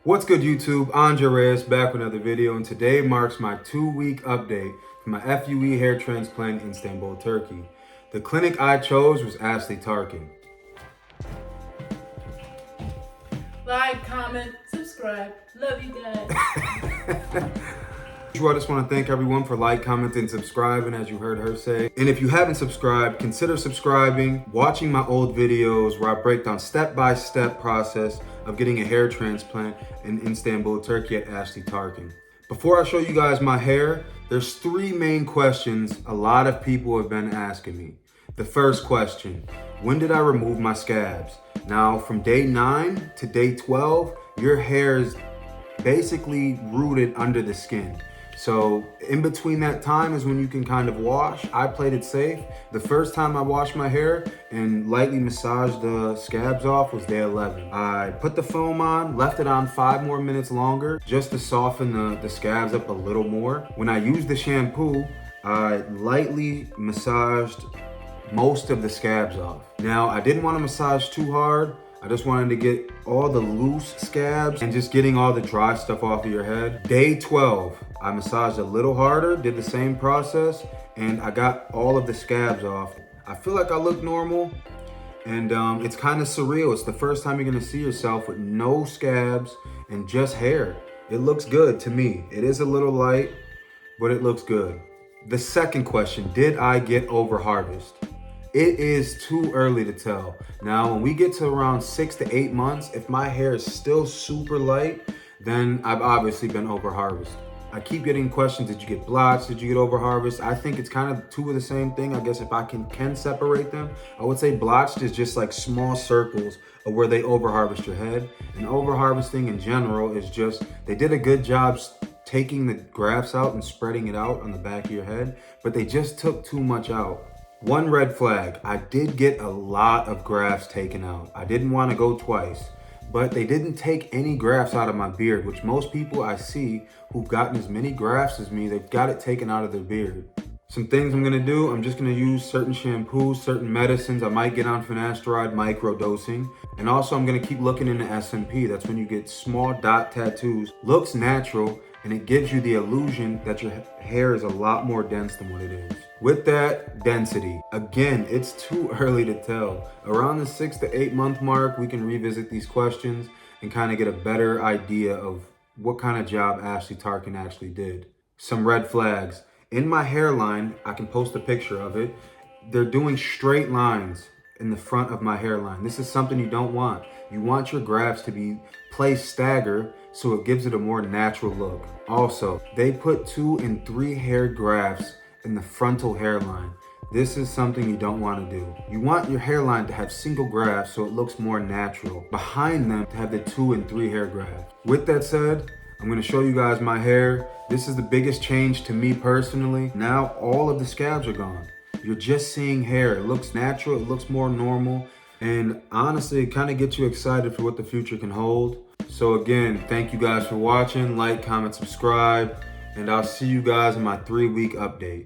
What's good, YouTube? Andre Reyes back with another video, and today marks my 2-week update for my FUE hair transplant in Istanbul, Turkey. The clinic I chose was Asli Tarcan. Like, comment, subscribe. Love you guys. I just want to thank everyone for commenting, subscribing, as you heard her say. And if you haven't subscribed, consider subscribing, watching my old videos where I break down step-by-step process of getting a hair transplant in Istanbul, Turkey at Asli Tarcan. Before I show you guys my hair, there's 3 main questions a lot of people have been asking me. The first question, when did I remove my scabs? Now, from day 9 to day 12, your hair is basically rooted under the skin. So in between that time is when you can kind of wash. I played it safe. The first time I washed my hair and lightly massaged the scabs off was day 11. I put the foam on, left it on 5 more minutes longer just to soften the scabs up a little more. When I used the shampoo, I lightly massaged most of the scabs off. Now, I didn't want to massage too hard. I just wanted to get all the loose scabs and just getting all the dry stuff off of your head. Day 12, I massaged a little harder, did the same process, and I got all of the scabs off. I feel like I look normal, and it's kind of surreal. It's the first time you're gonna see yourself with no scabs and just hair. It looks good to me. It is a little light, but it looks good. The second question, did I get over harvest? It is too early to tell. Now, when we get to around 6 to 8 months, if my hair is still super light, then I've obviously been over harvest. I keep getting questions, did you get blotched? Did you get over harvest? I think it's kind of two of the same thing. I guess if I can separate them, I would say blotched is just like small circles of where they over harvest your head. And over harvesting in general is just, they did a good job taking the grafts out and spreading it out on the back of your head, but they just took too much out. One red flag, I did get a lot of grafts taken out. I didn't want to go twice, but they didn't take any grafts out of my beard, which most people I see who've gotten as many grafts as me, they've got it taken out of their beard. Some things I'm gonna do, I'm just gonna use certain shampoos, certain medicines. I might get on finasteride microdosing. And also I'm gonna keep looking into SMP. That's when you get small dot tattoos. Looks natural, and it gives you the illusion that your hair is a lot more dense than what it is. With that, density. Again, it's too early to tell. Around the 6 to 8 month mark, we can revisit these questions and kind of get a better idea of what kind of job Asli Tarcan actually did. Some red flags. In my hairline, I can post a picture of it. They're doing straight lines in the front of my hairline. This is something you don't want. You want your grafts to be placed staggered so it gives it a more natural look. Also, they put 2 and 3 hair grafts in the frontal hairline. This is something you don't want to do. You want your hairline to have single grafts so it looks more natural. Behind them to have the 2 and 3 hair grafts. With that said, I'm going to show you guys my hair. This is the biggest change to me personally. Now all of the scabs are gone. You're just seeing hair. It looks natural, it looks more normal, and honestly, it kind of gets you excited for what the future can hold. So again, thank you guys for watching. Like, comment, subscribe, and I'll see you guys in my 3-week update.